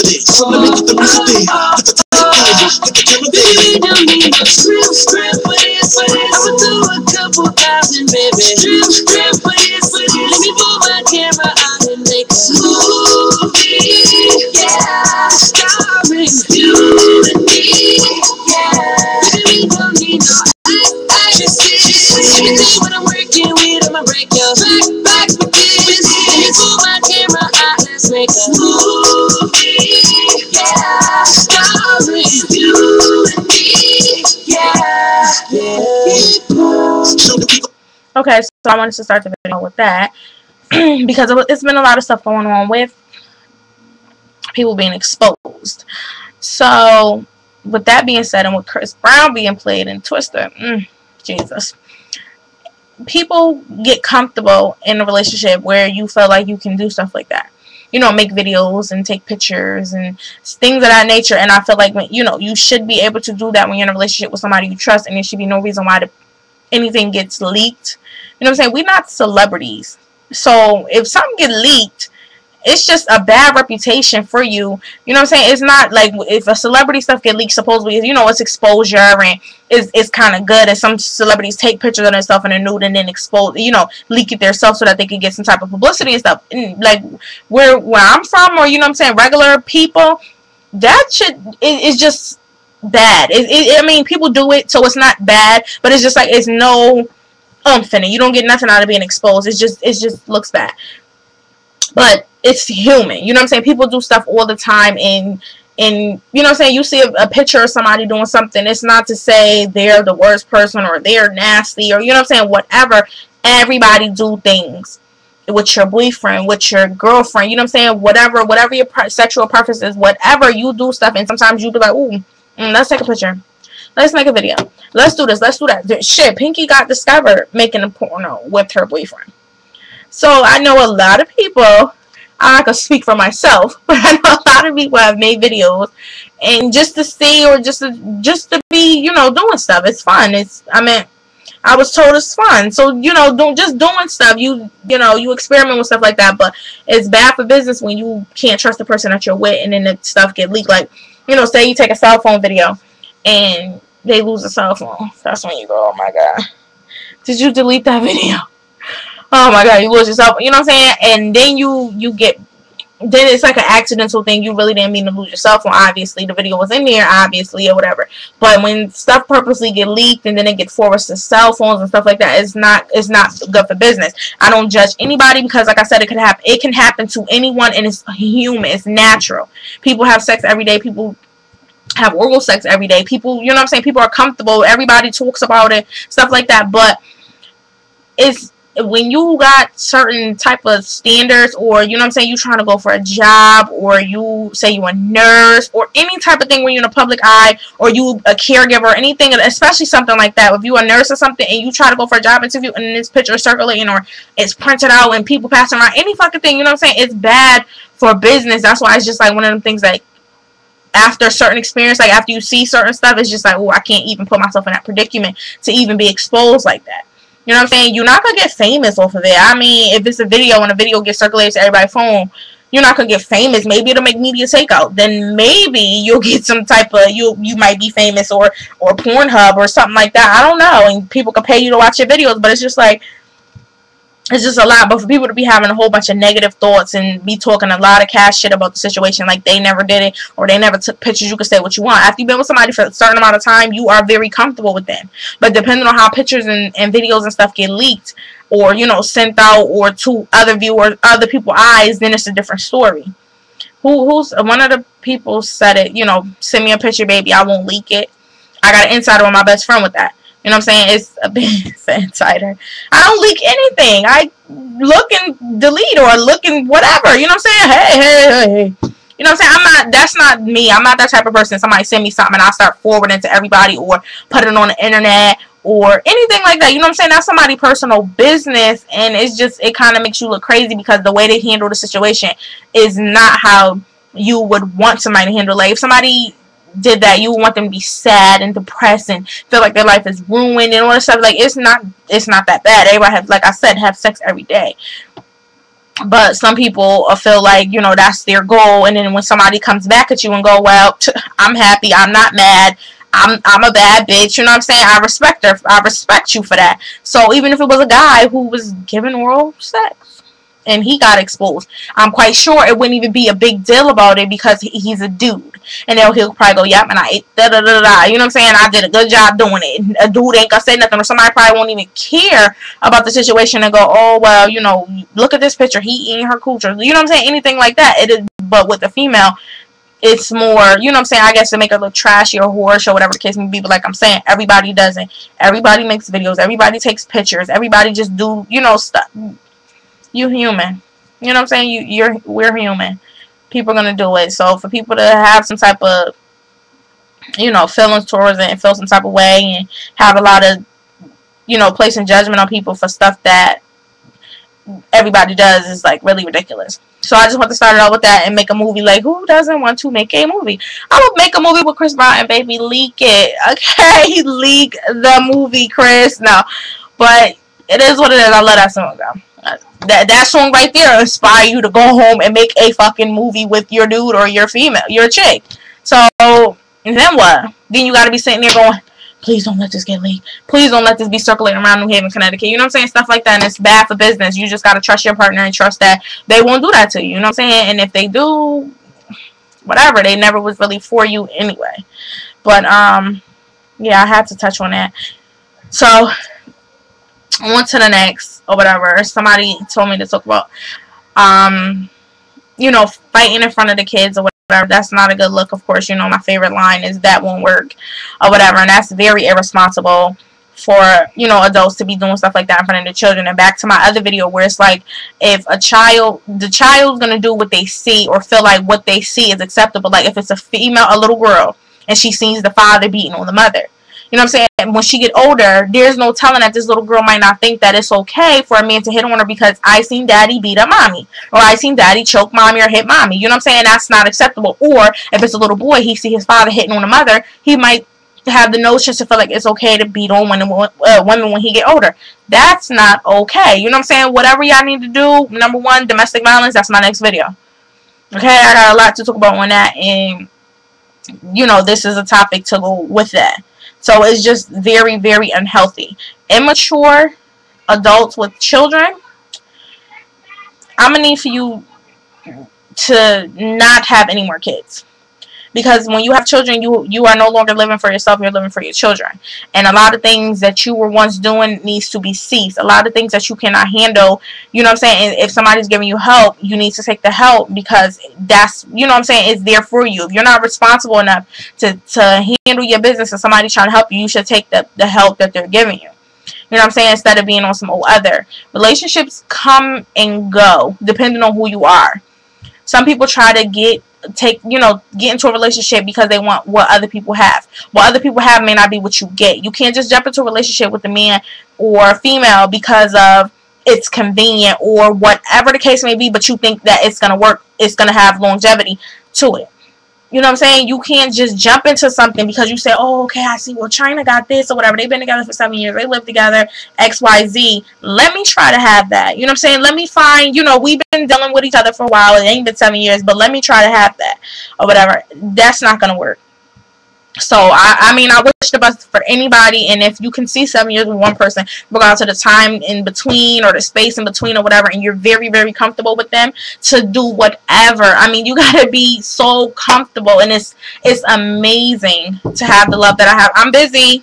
evidence. Let me get the recipe. Put the baby, don't need no strip, please. I would do a couple thousand, baby. Strip, please. Let me pull my camera out and make a movie. Yeah, starring you and me. Yeah, baby, we don't need no agency. Everything when I'm working with, I'ma break your back for kids. Let me pull my camera out, let's make a movie. Yeah, starring you and me. Okay, so I wanted to start the video with that because it's been a lot of stuff going on with people being exposed. So, with that being said, and with Chris Brown being played in Twista, Jesus, people get comfortable in a relationship where you feel like you can do stuff like that. You know, make videos and take pictures and things of that nature. And I feel like, you should be able to do that when you're in a relationship with somebody you trust, and there should be no reason why anything gets leaked. You know what I'm saying? We're not celebrities. So if something gets leaked, it's just a bad reputation for you. You know what I'm saying? It's not like if a celebrity stuff get leaked, supposedly, it's exposure and it's kind of good. And some celebrities take pictures of themselves in a nude and then leak it themselves so that they can get some type of publicity and stuff. And like where I'm from, or regular people, that shit is just bad. I mean, people do it, so it's not bad, but it's just like it's no oomph in it. You don't get nothing out of being exposed. It just looks bad. But it's human. You know what I'm saying? People do stuff all the time, and you know what I'm saying? You see a picture of somebody doing something. It's not to say they're the worst person or they're nasty or, you know what I'm saying, whatever. Everybody do things with your boyfriend, with your girlfriend, you know what I'm saying? Whatever your sexual preference is, whatever, you do stuff, and sometimes you be like, ooh, let's take a picture. Let's make a video. Let's do this. Let's do that. Shit, Pinky got discovered making a porno with her boyfriend. So I know a lot of people, I could speak for myself, but I know a lot of people have made videos, and just to see or just to be, doing stuff. It's fun. I was told it's fun. So, just doing stuff. You experiment with stuff like that, but it's bad for business when you can't trust the person that you're with, and then the stuff get leaked. Like, say you take a cell phone video and they lose a cell phone. That's when you go, oh my God, did you delete that video? Oh my God, you lose yourself. You know what I'm saying? And then then it's like an accidental thing. You really didn't mean to lose your cell phone. Obviously, the video was in there, obviously, or whatever. But when stuff purposely get leaked and then it get forwarded to cell phones and stuff like that, it's not good for business. I don't judge anybody because, like I said, it can happen to anyone, and it's human. It's natural. People have sex every day. People have oral sex every day. People, you know what I'm saying? People are comfortable. Everybody talks about it, stuff like that. But it's when you got certain type of standards, or you know what I'm saying, you trying to go for a job, or you say you a nurse, or any type of thing where you're in the public eye, or you a caregiver, or anything, especially something like that. If you a nurse or something and you try to go for a job interview and this picture is circulating or it's printed out and people passing around, any fucking thing, you know what I'm saying, it's bad for business. That's why it's just like one of them things, like after a certain experience, like after you see certain stuff, it's just like, oh, I can't even put myself in that predicament to even be exposed like that. You know what I'm saying? You're not going to get famous off of it. I mean, if it's a video and a video gets circulated to everybody's phone, you're not going to get famous. Maybe it'll make media takeout. Then maybe you'll get some type of, you might be famous, or Pornhub or something like that. I don't know. And people can pay you to watch your videos, but it's just like, it's just a lot. But for people to be having a whole bunch of negative thoughts and be talking a lot of cash shit about the situation, like they never did it or they never took pictures, you can say what you want. After you've been with somebody for a certain amount of time, you are very comfortable with them. But depending on how pictures and videos and stuff get leaked, or sent out, or to other viewers, other people's eyes, then it's a different story. Who's one of the people said it, send me a picture, baby, I won't leak it. I got an insider with my best friend with that. You know what I'm saying? It's a bit insider. I don't leak anything. I look and delete, or look and whatever. You know what I'm saying? Hey. You know what I'm saying? That's not me. I'm not that type of person. Somebody send me something and I start forwarding to everybody, or put it on the internet, or anything like that. You know what I'm saying? That's somebody's personal business, and it kind of makes you look crazy because the way they handle the situation is not how you would want somebody to handle. Like, if somebody did that, you want them to be sad and depressed and feel like their life is ruined and all that stuff. Like, it's not that bad. Everybody have, like I said, have sex every day. But some people feel like, you know, that's their goal, and then when somebody comes back at you and go, well, I'm happy, I'm not mad, I'm a bad bitch, you know what I'm saying? I respect her, I respect you for that. So even if it was a guy who was giving oral sex and he got exposed, I'm quite sure it wouldn't even be a big deal about it because he's a dude. And then he'll probably go, yep, and I ate da da da da. You know what I'm saying? I did a good job doing it. A dude ain't gonna say nothing, or somebody probably won't even care about the situation and go, oh, well, you know, look at this picture. He eating her coochie. You know what I'm saying? Anything like that. It is, but with the female, it's more, you know what I'm saying, I guess to make it look trashy or horror show, whatever the case may be. But like I'm saying, everybody doesn't. Everybody makes videos. Everybody takes pictures. Everybody just do, you know, stuff. You human. You know what I'm saying? We're human. People are gonna do it. So for people to have some type of, you know, feelings towards it and feel some type of way and have a lot of, you know, placing judgment on people for stuff that everybody does is like really ridiculous. So I just want to start it out with that and make a movie. Like, who doesn't want to make a movie? I would make a movie with Chris Brown and baby, leak it. Okay, leak the movie, Chris. No, but it is what it is. I love that song though. That song right there inspire you to go home and make a fucking movie with your dude or your female, your chick. So then what? Then you got to be sitting there going, please don't let this get leaked. Please don't let this be circulating around New Haven, Connecticut. You know what I'm saying? Stuff like that, and it's bad for business. You just got to trust your partner and trust that they won't do that to you. You know what I'm saying? And if they do, whatever, they never was really for you anyway. But yeah, I had to touch on that. So on to the next or whatever. Somebody told me to talk about you know, fighting in front of the kids or whatever. That's not a good look. Of course, you know, my favorite line is that won't work or whatever, and that's very irresponsible for, you know, adults to be doing stuff like that in front of the children. And back to my other video where it's like, if the child's gonna do what they see or feel like what they see is acceptable. Like if it's a female, a little girl, and she sees the father beating on the mother, you know what I'm saying? When she get older, there's no telling that this little girl might not think that it's okay for a man to hit on her because I seen daddy beat up mommy, or I seen daddy choke mommy or hit mommy. You know what I'm saying? That's not acceptable. Or if it's a little boy, he see his father hitting on the mother, he might have the notion to feel like it's okay to beat on women when he get older. That's not okay. You know what I'm saying? Whatever y'all need to do, number one, domestic violence, that's my next video. Okay, I got a lot to talk about on that, and you know, this is a topic to go with that. So it's just very, very unhealthy. Immature adults with children, I'm going to need for you to not have any more kids. Because when you have children, you are no longer living for yourself, you're living for your children. And a lot of things that you were once doing needs to be ceased. A lot of things that you cannot handle, you know what I'm saying? If somebody's giving you help, you need to take the help because that's, you know what I'm saying, it's there for you. If you're not responsible enough to handle your business and somebody's trying to help you, you should take the help that they're giving you. You know what I'm saying? Instead of being on some old other. Relationships come and go depending on who you are. Some people try to get into a relationship because they want what other people have. What other people have may not be what you get. You can't just jump into a relationship with a man or female because of it's convenient or whatever the case may be, but you think that it's going to work, it's going to have longevity to it. You know what I'm saying? You can't just jump into something because you say, oh, okay, I see, well, CHYNA got this or whatever. They've been together for 7 years. They live together, XYZ. Let me try to have that. You know what I'm saying? Let me find, you know, we've been dealing with each other for a while. It ain't been 7 years, but let me try to have that or whatever. That's not going to work. So, I mean, I wish the best for anybody, and if you can see 7 years with one person, regardless of the time in between or the space in between or whatever, and you're very, very comfortable with them to do whatever. I mean, you gotta be so comfortable, and it's amazing to have the love that I have. I'm busy.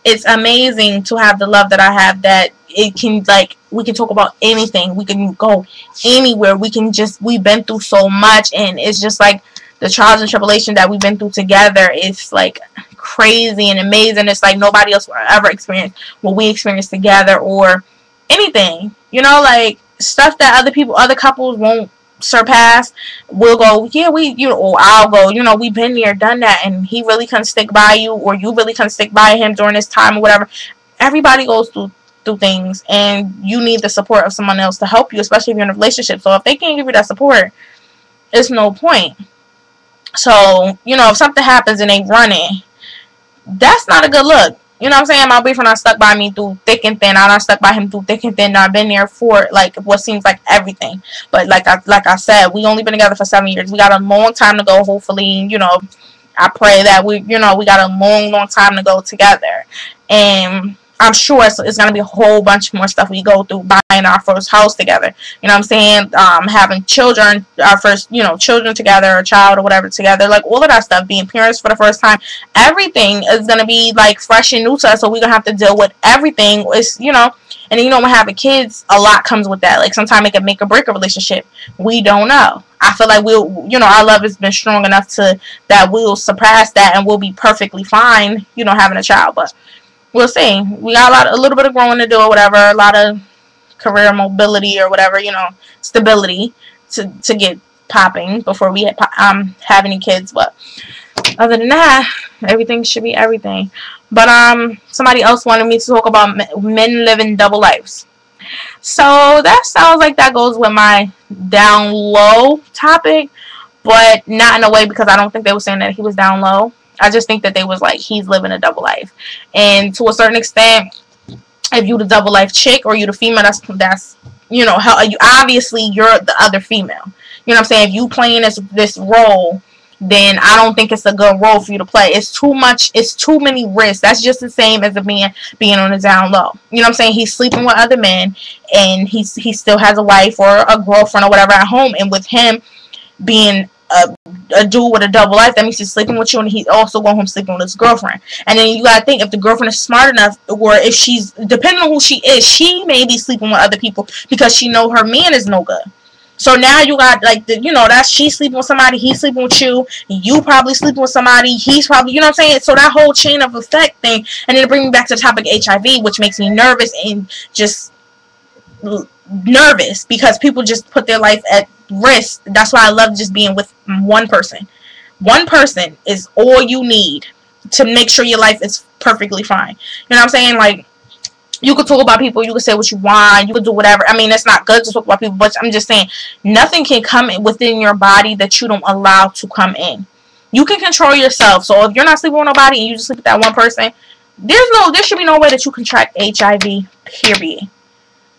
It's amazing to have the love that I have, that it can, like, we can talk about anything. We can go anywhere. We've been through so much, and it's just like, the trials and tribulations that we've been through together is like crazy and amazing. It's like nobody else will ever experience what we experienced together or anything. You know, like stuff that other couples won't surpass. We'll go, yeah, or I'll go, you know, we've been there, done that, and he really couldn't stick by you, or you really couldn't stick by him during this time or whatever. Everybody goes through things, and you need the support of someone else to help you, especially if you're in a relationship. So if they can't give you that support, it's no point. So, you know, if something happens and they running, that's not a good look. You know what I'm saying? My boyfriend I stuck by me through thick and thin. I done stuck by him through thick and thin. I've been there for like what seems like everything. But like I said, we only been together for 7 years. We got a long time to go. Hopefully, you know, I pray that we got a long time to go together. And I'm sure it's going to be a whole bunch more stuff we go through, buying our first house together. You know what I'm saying? Having children, our first, you know, children together, a child or whatever together. Like all of that stuff, being parents for the first time. Everything is going to be like fresh and new to us. So we're going to have to deal with everything. It's, you know, and then, you know, when having kids, a lot comes with that. Like sometimes it can make or break a relationship. We don't know. I feel like we'll, you know, our love has been strong enough to that we'll surpass that and we'll be perfectly fine, you know, having a child. But we'll see. We got a little bit of growing to do or whatever, a lot of career mobility or whatever, you know, stability to get popping before we have any kids. But other than that, everything should be everything. But somebody else wanted me to talk about men living double lives. So that sounds like that goes with my down low topic, but not in a way because I don't think they were saying that he was down low. I just think that they was like, he's living a double life. And to a certain extent, if you the double life chick or you the female, that's you know, how you obviously you're the other female. You know what I'm saying? If you playing this role, then I don't think it's a good role for you to play. It's too much. It's too many risks. That's just the same as a man being on the down low. You know what I'm saying? He's sleeping with other men, and he still has a wife or a girlfriend or whatever at home. And with him being a dude with a double life, that means he's sleeping with you, and he's also going home sleeping with his girlfriend. And then you gotta think, if the girlfriend is smart enough, or if she's, depending on who she is, she may be sleeping with other people because she know her man is no good. So now you got like you know, that's she's sleeping with somebody, he's sleeping with you probably sleeping with somebody, he's probably, you know what I'm saying? So that whole chain of effect thing, and then to bring me back to the topic of HIV, which makes me nervous and just nervous because people just put their life at risk. That's why I love just being with one person. One person is all you need to make sure your life is perfectly fine. You know what I'm saying? Like, you could talk about people, you could say what you want, you could do whatever. I mean, it's not good to talk about people, but I'm just saying, nothing can come within your body that you don't allow to come in. You can control yourself. So if you're not sleeping with nobody and you just sleep with that one person, there should be no way that you contract HIV, period.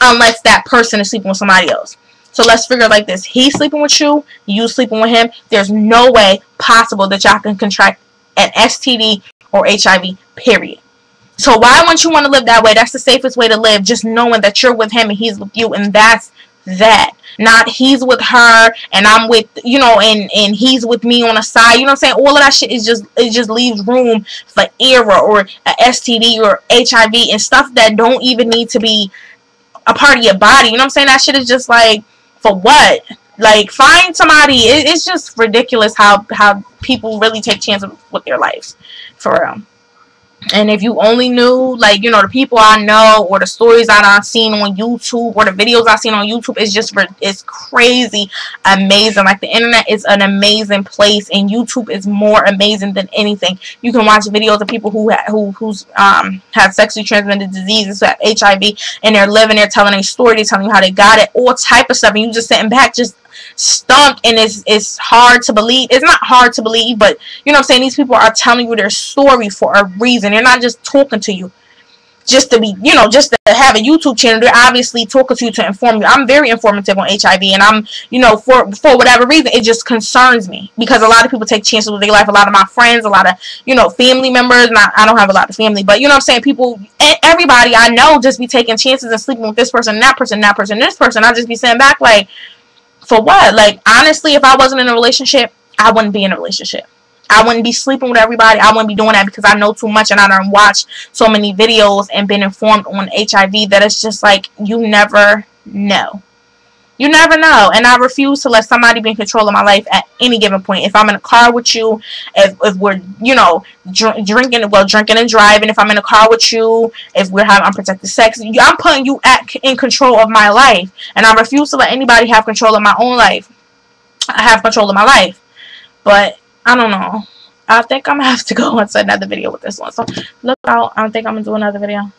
Unless that person is sleeping with somebody else. So let's figure it like this. He's sleeping with you, you sleeping with him. There's no way possible that y'all can contract an STD or HIV, period. So why wouldn't you want to live that way? That's the safest way to live, just knowing that you're with him and he's with you, and that's that. Not he's with her and I'm with, you know, and he's with me on the side. You know what I'm saying? All of that shit is it just leaves room for error or a STD or HIV and stuff that don't even need to be a part of your body. You know what I'm saying? That shit is just like, for what? Like, find somebody. It's just ridiculous how people really take chances with their lives, for real. And if you only knew, like, you know, the people I know or the stories I've seen on YouTube or the videos I've seen on YouTube, it's crazy amazing. Like, the internet is an amazing place, and YouTube is more amazing than anything. You can watch videos of people who have sexually transmitted diseases, who have HIV, and they're telling a story, they're telling you how they got it, all type of stuff, and you just sitting back just stunk, and it's hard to believe. It's not hard to believe, but you know what I'm saying, these people are telling you their story for a reason. They're not just talking to you just to be, you know, just to have a YouTube channel. They're obviously talking to you to inform you. I'm very informative on HIV, and I'm, you know, for whatever reason, it just concerns me because a lot of people take chances with their life. A lot of my friends, a lot of, you know, family members, I don't have a lot of family, but you know what I'm saying, people, everybody I know just be taking chances and sleeping with this person, that person, this person. I just be sitting back like, for what? Like, honestly, if I wasn't in a relationship, I wouldn't be in a relationship. I wouldn't be sleeping with everybody. I wouldn't be doing that because I know too much, and I done watched so many videos and been informed on HIV that it's just like, you never know. You never know. And I refuse to let somebody be in control of my life at any given point. If I'm in a car with you, if we're, you know, drinking and driving, if I'm in a car with you, if we're having unprotected sex, I'm putting you in control of my life. And I refuse to let anybody have control of my own life. I have control of my life. But I don't know. I think I'm going to have to go into another video with this one. So look out. I think I'm going to do another video.